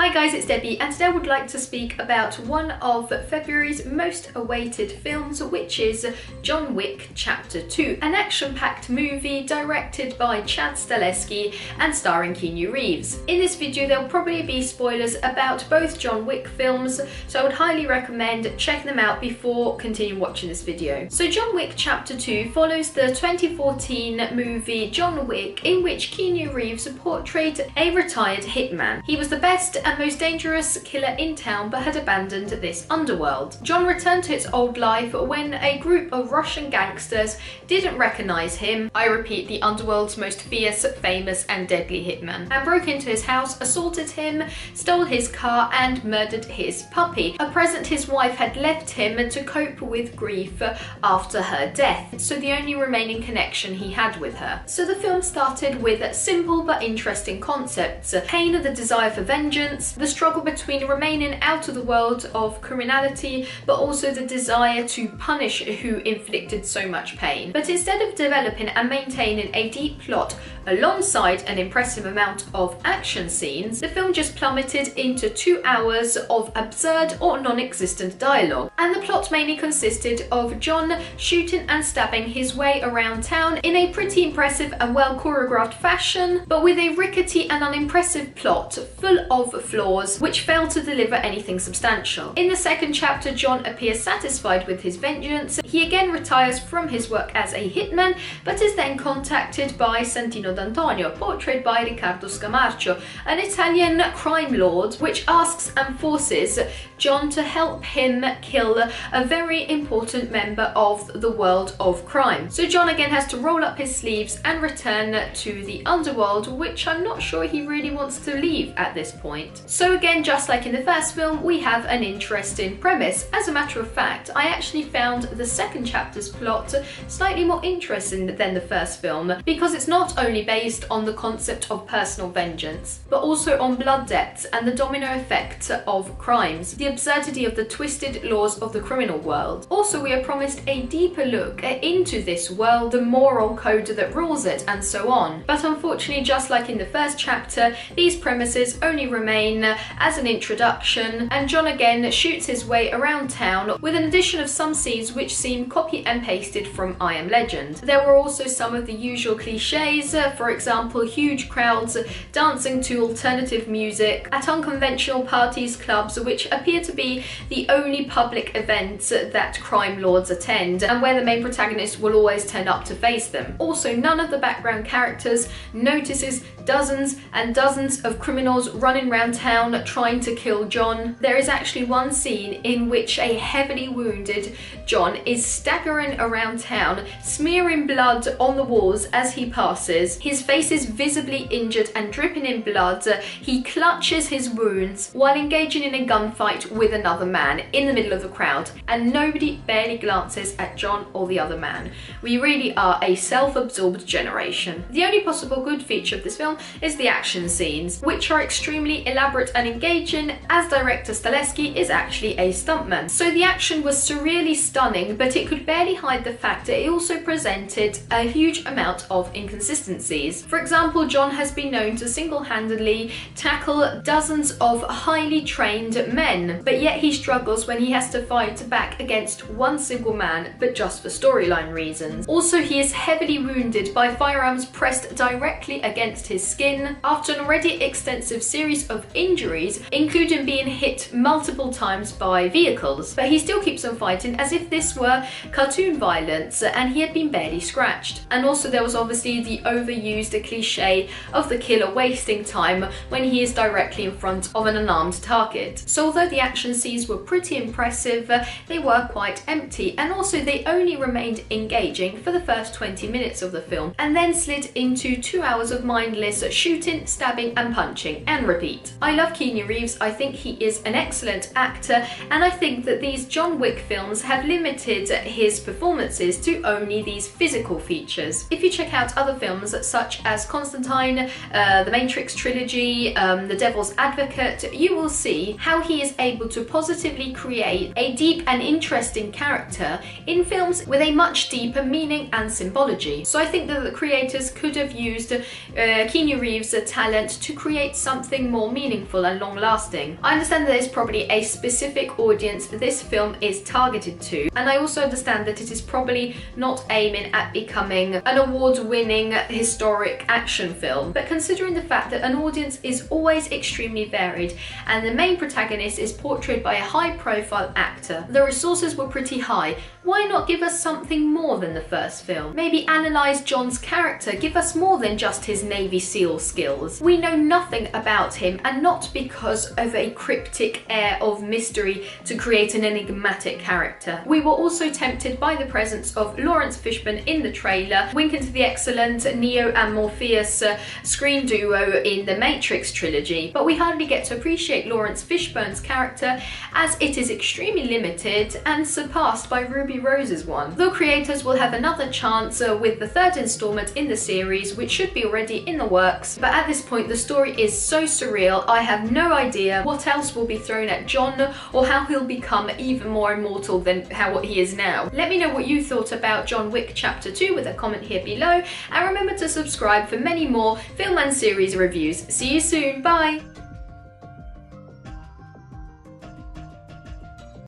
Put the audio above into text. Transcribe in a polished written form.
Hi guys, it's Debbie, and today I would like to speak about one of February's most awaited films, which is John Wick Chapter 2, an action-packed movie directed by Chad Stahelski and starring Keanu Reeves. In this video there'll probably be spoilers about both John Wick films, so I would highly recommend checking them out before continuing watching this video. So John Wick Chapter 2 follows the 2014 movie John Wick, in which Keanu Reeves portrayed a retired hitman. He was the best and most dangerous killer in town, but had abandoned this underworld. John returned to his old life when a group of Russian gangsters didn't recognize him, I repeat, the underworld's most fierce, famous and deadly hitman, and broke into his house, assaulted him, stole his car and murdered his puppy, a present his wife had left him to cope with grief after her death, so the only remaining connection he had with her. So the film started with simple but interesting concepts: pain, the desire for vengeance, the struggle between remaining out of the world of criminality, but also the desire to punish who inflicted so much pain. But instead of developing and maintaining a deep plot alongside an impressive amount of action scenes, the film just plummeted into 2 hours of absurd or non-existent dialogue. And the plot mainly consisted of John shooting and stabbing his way around town in a pretty impressive and well choreographed fashion, but with a rickety and unimpressive plot full of flaws which fail to deliver anything substantial. In the second chapter, John appears satisfied with his vengeance. He again retires from his work as a hitman, but is then contacted by Santino D'Antonio, portrayed by Riccardo Scamarcio, an Italian crime lord, which asks and forces John to help him kill a very important member of the world of crime. So John again has to roll up his sleeves and return to the underworld, which I'm not sure he really wants to leave at this point. So again, just like in the first film, we have an interesting premise. As a matter of fact, I actually found the second chapter's plot slightly more interesting than the first film, because it's not only based on the concept of personal vengeance, but also on blood debts and the domino effect of crimes, the absurdity of the twisted laws of the criminal world. Also, we are promised a deeper look into this world, the moral code that rules it, and so on. But unfortunately, just like in the first chapter, these premises only remain as an introduction, and John again shoots his way around town with an addition of some scenes which seem copy and pasted from I Am Legend. There were also some of the usual cliches, for example, huge crowds dancing to alternative music at unconventional parties, clubs, which appear to be the only public events that crime lords attend, and where the main protagonist will always turn up to face them. Also, none of the background characters notices dozens and dozens of criminals running around town trying to kill John. There is actually one scene in which a heavily wounded John is staggering around town, smearing blood on the walls as he passes. His face is visibly injured and dripping in blood. He clutches his wounds while engaging in a gunfight with another man in the middle of the crowd, and nobody barely glances at John or the other man. We really are a self-absorbed generation. The only possible good feature of this film is the action scenes, which are extremely elaborate and engaging, as director Stahelski is actually a stuntman. So the action was surreally stunning, but it could barely hide the fact that it also presented a huge amount of inconsistencies. For example, John has been known to single-handedly tackle dozens of highly trained men, but yet he struggles when he has to fight back against one single man, but just for storyline reasons. Also, he is heavily wounded by firearms pressed directly against his skin after an already extensive series of injuries, including being hit multiple times by vehicles. But he still keeps on fighting as if this were cartoon violence, and he had been barely scratched. And also there was obviously the overused cliche of the killer wasting time when he is directly in front of an unarmed target. So although the action scenes were pretty impressive, they were quite empty, and also they only remained engaging for the first 20 minutes of the film, and then slid into 2 hours of mindless shooting, stabbing and punching, and repeat. I love Keanu Reeves. I think he is an excellent actor, and I think that these John Wick films have limited his performances to only these physical features. If you check out other films such as Constantine, the Matrix trilogy, the Devil's Advocate, you will see how he is able to positively create a deep and interesting character in films with a much deeper meaning and symbology. So I think that the creators could have used Keanu Reeves' talent to create something more meaningful and long-lasting. I understand that there's probably a specific audience this film is targeted to, and I also understand that it is probably not aiming at becoming an award-winning historic action film, but considering the fact that an audience is always extremely varied and the main protagonist is portrayed by a high-profile actor, the resources were pretty high. Why not give us something more than the first film? Maybe analyse John's character, give us more than just his Navy SEAL skills. We know nothing about him, and not because of a cryptic air of mystery to create an enigmatic character. We were also tempted by the presence of Lawrence Fishburne in the trailer, winking to the excellent Neo and Morpheus screen duo in the Matrix trilogy, but we hardly get to appreciate Lawrence Fishburne's character as it is extremely limited and surpassed by Ruby Rose's one. The creators will have another chance with the third installment in the series, which should be already in the works, but at this point the story is so surreal, I have no idea what else will be thrown at John or how he'll become even more immortal than what he is now. Let me know what you thought about John Wick Chapter 2 with a comment here below, and remember to subscribe for many more film and series reviews. See you soon, bye!